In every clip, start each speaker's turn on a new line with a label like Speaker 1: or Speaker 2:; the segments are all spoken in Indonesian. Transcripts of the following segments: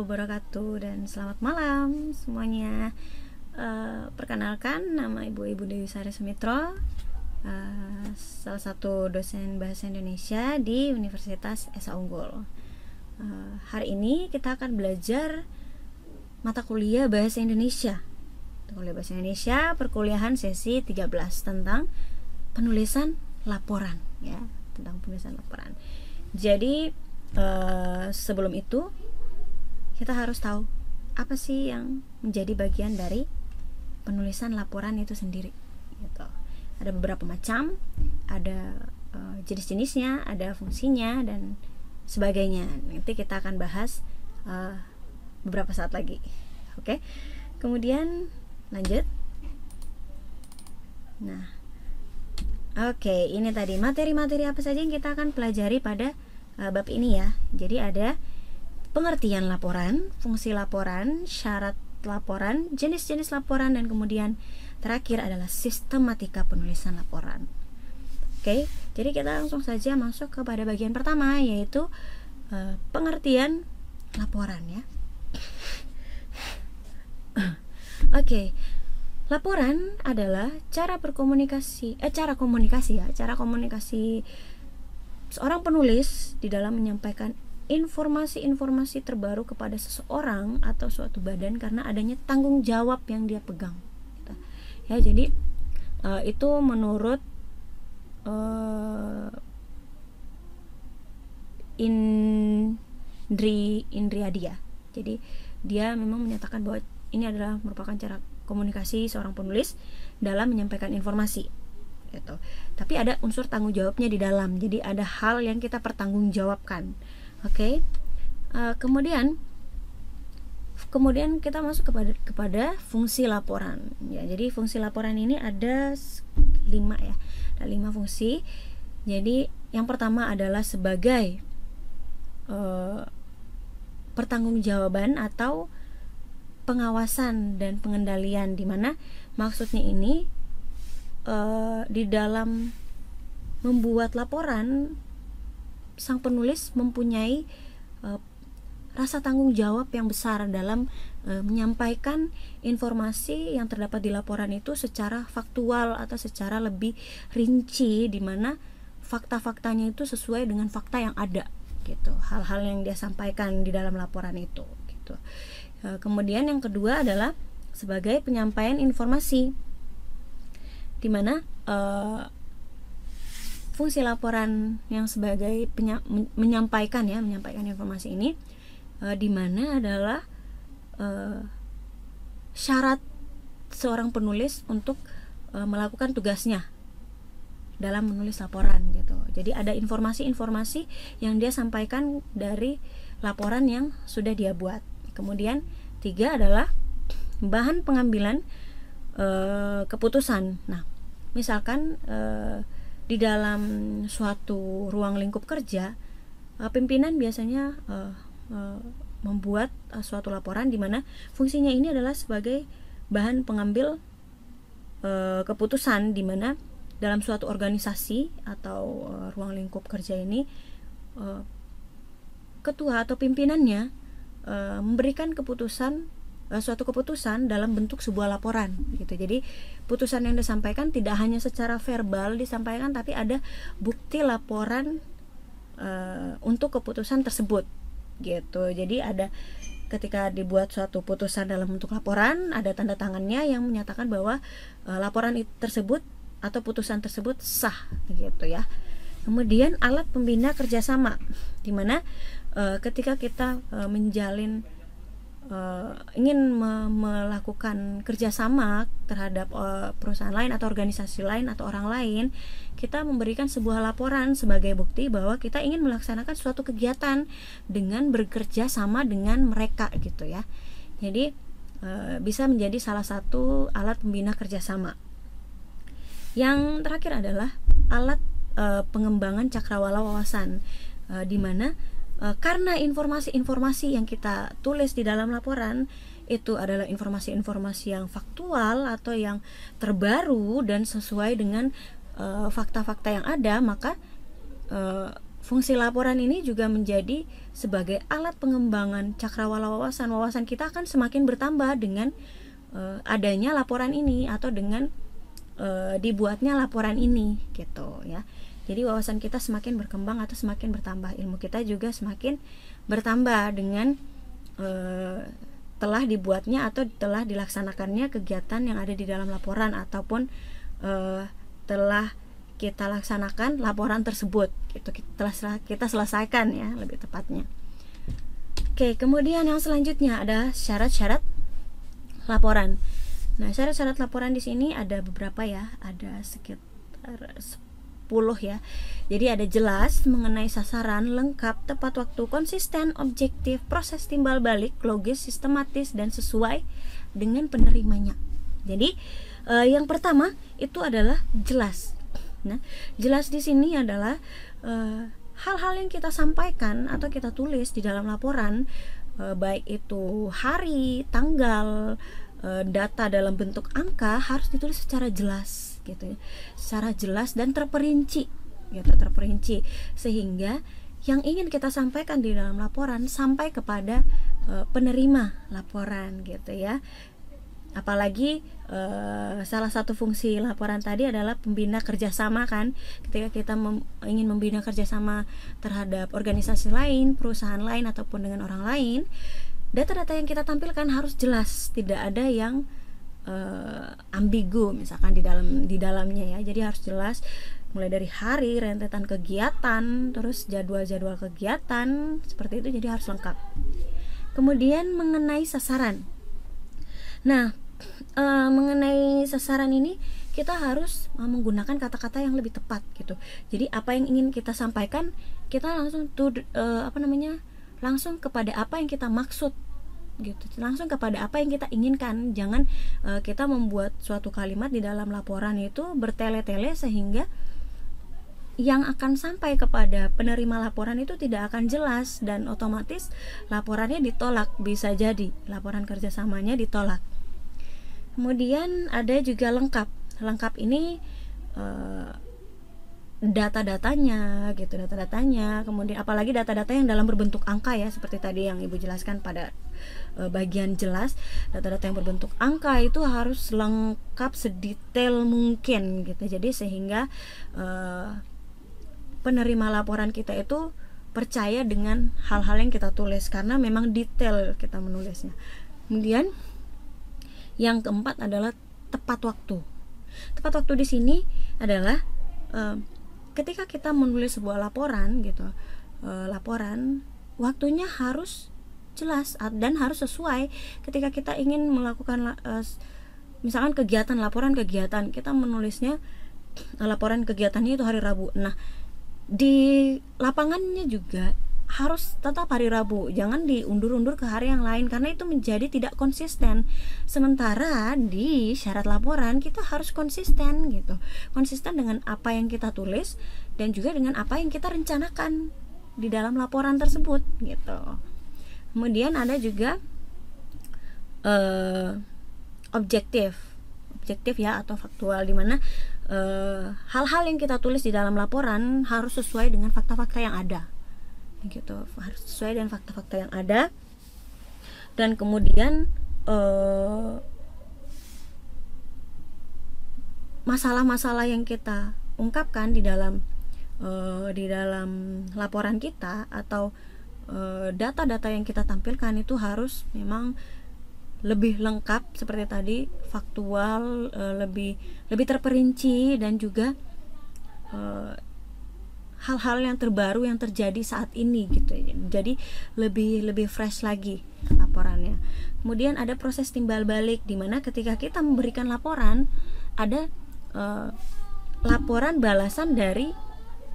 Speaker 1: wabarakatuh dan selamat malam semuanya. Perkenalkan, nama Ibu Dewi Sari Sumitro, salah satu dosen bahasa Indonesia di Universitas Esa Unggul. Hari ini kita akan belajar mata kuliah bahasa Indonesia. Kuliah bahasa Indonesia perkuliahan sesi 13 tentang penulisan laporan, ya, tentang penulisan laporan. Jadi sebelum itu kita harus tahu apa sih yang menjadi bagian dari penulisan laporan itu sendiri, gitu. Ada beberapa macam, ada jenis-jenisnya, ada fungsinya dan sebagainya. Nanti kita akan bahas beberapa saat lagi. Oke. Kemudian lanjut. Nah, oke, ini tadi materi-materi apa saja yang kita akan pelajari pada bab ini ya. Jadi ada pengertian laporan, fungsi laporan, syarat laporan, jenis-jenis laporan, dan kemudian terakhir adalah sistematika penulisan laporan. Oke, jadi kita langsung saja masuk kepada bagian pertama, yaitu pengertian laporan ya. Oke. Laporan adalah cara komunikasi seorang penulis di dalam menyampaikan informasi-informasi terbaru kepada seseorang atau suatu badan karena adanya tanggung jawab yang dia pegang. Ya, jadi itu menurut Indriadi ya. Jadi dia memang menyatakan bahwa ini adalah merupakan cara komunikasi seorang penulis dalam menyampaikan informasi, gitu. Tapi ada unsur tanggung jawabnya di dalam. Jadi ada hal yang kita pertanggungjawabkan. Oke. Kemudian kita masuk kepada fungsi laporan. Ya, jadi fungsi laporan ini ada 5 ya. Ada 5 fungsi. Jadi yang pertama adalah sebagai pertanggungjawaban atau pengawasan dan pengendalian, di mana maksudnya ini di dalam membuat laporan sang penulis mempunyai rasa tanggung jawab yang besar dalam menyampaikan informasi yang terdapat di laporan itu secara faktual atau secara lebih rinci, di mana fakta-faktanya itu sesuai dengan fakta yang ada, gitu. Hal-hal yang dia sampaikan di dalam laporan itu, gitu. Kemudian yang kedua adalah sebagai penyampaian informasi, di mana fungsi laporan yang sebagai menyampaikan informasi ini, di mana adalah syarat seorang penulis untuk melakukan tugasnya dalam menulis laporan, gitu. Jadi ada informasi-informasi yang dia sampaikan dari laporan yang sudah dia buat. Kemudian 3 adalah bahan pengambilan keputusan. Nah, misalkan di dalam suatu ruang lingkup kerja, pimpinan biasanya membuat suatu laporan di mana fungsinya ini adalah sebagai bahan pengambil keputusan, di mana dalam suatu organisasi atau ruang lingkup kerja ini ketua atau pimpinannya memberikan suatu keputusan dalam bentuk sebuah laporan, gitu. Jadi putusan yang disampaikan tidak hanya secara verbal disampaikan, tapi ada bukti laporan untuk keputusan tersebut, gitu. Jadi ada, ketika dibuat suatu putusan dalam bentuk laporan, ada tanda tangannya yang menyatakan bahwa laporan tersebut atau putusan tersebut sah, gitu ya. Kemudian alat pembina kerjasama, di mana ketika kita menjalin ingin melakukan kerjasama terhadap perusahaan lain atau organisasi lain atau orang lain, kita memberikan sebuah laporan sebagai bukti bahwa kita ingin melaksanakan suatu kegiatan dengan bekerja sama dengan mereka, gitu ya. Jadi bisa menjadi salah satu alat pembina kerjasama. Yang terakhir adalah alat pengembangan cakrawala wawasan, di mana karena informasi-informasi yang kita tulis di dalam laporan itu adalah informasi-informasi yang faktual atau yang terbaru dan sesuai dengan fakta-fakta yang ada, maka fungsi laporan ini juga menjadi sebagai alat pengembangan cakrawala wawasan. Wawasan kita akan semakin bertambah dengan adanya laporan ini atau dengan dibuatnya laporan ini gitu ya. Jadi wawasan kita semakin berkembang atau semakin bertambah, ilmu kita juga semakin bertambah dengan telah dibuatnya atau telah dilaksanakannya kegiatan yang ada di dalam laporan ataupun telah kita laksanakan laporan tersebut gitu, kita selesaikan ya lebih tepatnya. Oke, kemudian yang selanjutnya ada syarat-syarat laporan. Nah, syarat-syarat laporan di sini ada beberapa ya, ada sekitar 10 ya. Jadi ada jelas, mengenai sasaran, lengkap, tepat waktu, konsisten, objektif, proses timbal balik, logis, sistematis, dan sesuai dengan penerimanya. Jadi yang pertama itu adalah jelas. Nah, jelas di sini adalah hal-hal yang kita sampaikan atau kita tulis di dalam laporan, baik itu hari, tanggal, data dalam bentuk angka harus ditulis secara jelas gitu ya, secara jelas dan terperinci gitu, terperinci sehingga yang ingin kita sampaikan di dalam laporan sampai kepada penerima laporan gitu ya. Apalagi salah satu fungsi laporan tadi adalah pembina kerjasama kan, ketika kita ingin membina kerjasama terhadap organisasi lain, perusahaan lain ataupun dengan orang lain, data-data yang kita tampilkan harus jelas, tidak ada yang ambigu misalkan di dalamnya ya. Jadi harus jelas, mulai dari hari, rentetan kegiatan, terus jadwal-jadwal kegiatan seperti itu, jadi harus lengkap. Kemudian mengenai sasaran. Nah, mengenai sasaran ini kita harus menggunakan kata-kata yang lebih tepat gitu. Jadi apa yang ingin kita sampaikan, kita langsung langsung kepada apa yang kita maksud gitu, langsung kepada apa yang kita inginkan. Jangan kita membuat suatu kalimat di dalam laporan itu bertele-tele sehingga yang akan sampai kepada penerima laporan itu tidak akan jelas dan otomatis laporannya ditolak, bisa jadi laporan kerjasamanya ditolak. Kemudian ada juga lengkap. Lengkap ini data-datanya gitu, data-datanya. Kemudian apalagi data-data yang dalam berbentuk angka ya, seperti tadi yang Ibu jelaskan pada bagian jelas, data-data yang berbentuk angka itu harus lengkap sedetail mungkin gitu. Jadi sehingga penerima laporan kita itu percaya dengan hal-hal yang kita tulis karena memang detail kita menulisnya. Kemudian yang keempat adalah tepat waktu. Tepat waktu di sini adalah ketika kita menulis sebuah laporan gitu, laporan waktunya harus jelas dan harus sesuai. Ketika kita ingin melakukan misalkan kegiatan, laporan kegiatan, kita menulisnya laporan kegiatannya itu hari Rabu. Nah, di lapangannya juga harus tetap hari Rabu, jangan diundur-undur ke hari yang lain karena itu menjadi tidak konsisten. Sementara di syarat laporan kita harus konsisten gitu, konsisten dengan apa yang kita tulis dan juga dengan apa yang kita rencanakan di dalam laporan tersebut gitu. Kemudian ada juga objektif ya atau faktual, di mana hal-hal yang kita tulis di dalam laporan harus sesuai dengan fakta-fakta yang ada gitu, harus sesuai dengan fakta-fakta yang ada. Dan kemudian masalah-masalah yang kita ungkapkan di dalam laporan kita atau data-data yang kita tampilkan itu harus memang lebih lengkap seperti tadi, faktual, lebih terperinci dan juga hal-hal yang terbaru yang terjadi saat ini gitu. Jadi lebih fresh lagi laporannya. Kemudian ada proses timbal balik, di mana ketika kita memberikan laporan ada laporan balasan dari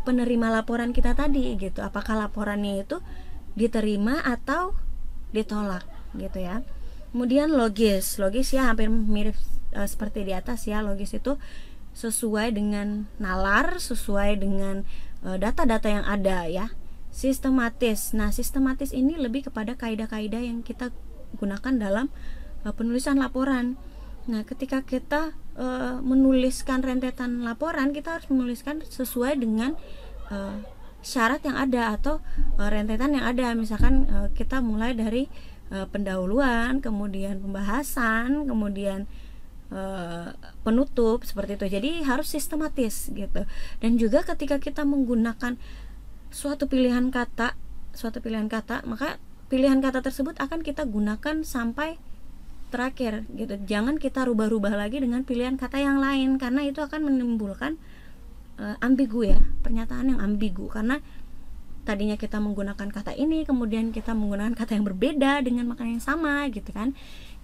Speaker 1: penerima laporan kita tadi gitu. Apakah laporannya itu diterima atau ditolak gitu ya. Kemudian logis ya hampir mirip seperti di atas ya. Logis itu sesuai dengan nalar, sesuai dengan data-data yang ada ya. Sistematis. Nah, sistematis ini lebih kepada kaidah-kaidah yang kita gunakan dalam penulisan laporan. Nah, ketika kita menuliskan rentetan laporan, kita harus menuliskan sesuai dengan syarat yang ada atau rentetan yang ada. Misalkan kita mulai dari pendahuluan, kemudian pembahasan, kemudian penutup, seperti itu. Jadi harus sistematis gitu. Dan juga ketika kita menggunakan suatu pilihan kata, maka pilihan kata tersebut akan kita gunakan sampai terakhir gitu. Jangan kita rubah-rubah lagi dengan pilihan kata yang lain, karena itu akan menimbulkan ambigu ya, pernyataan yang ambigu, karena tadinya kita menggunakan kata ini, kemudian kita menggunakan kata yang berbeda dengan makna yang sama gitu kan.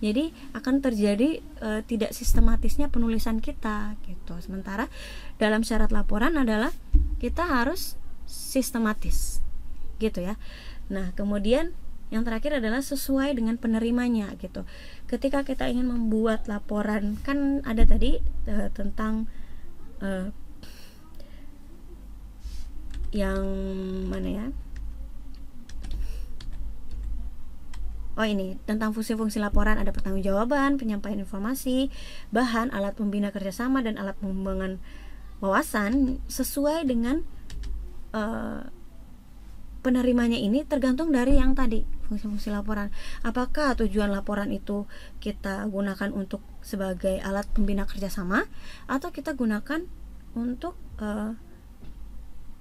Speaker 1: Jadi akan terjadi tidak sistematisnya penulisan kita gitu. Sementara dalam syarat laporan adalah kita harus sistematis gitu ya. Nah, kemudian yang terakhir adalah sesuai dengan penerimanya gitu. Ketika kita ingin membuat laporan, kan ada tadi tentang yang mana ya? Oh, ini tentang fungsi-fungsi laporan, ada pertanggungjawaban, penyampaian informasi, bahan, alat pembina kerjasama, dan alat pengembangan wawasan. Sesuai dengan penerimanya ini tergantung dari yang tadi, fungsi-fungsi laporan. Apakah tujuan laporan itu kita gunakan untuk sebagai alat pembina kerjasama, atau kita gunakan untuk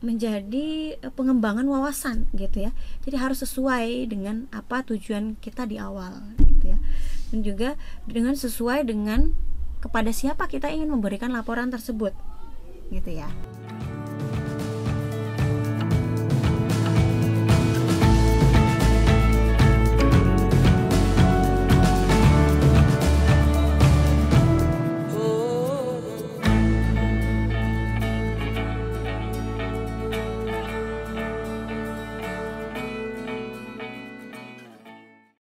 Speaker 1: menjadi pengembangan wawasan gitu ya. Jadi harus sesuai dengan apa tujuan kita di awal gitu ya. Dan juga dengan sesuai dengan kepada siapa kita ingin memberikan laporan tersebut gitu ya.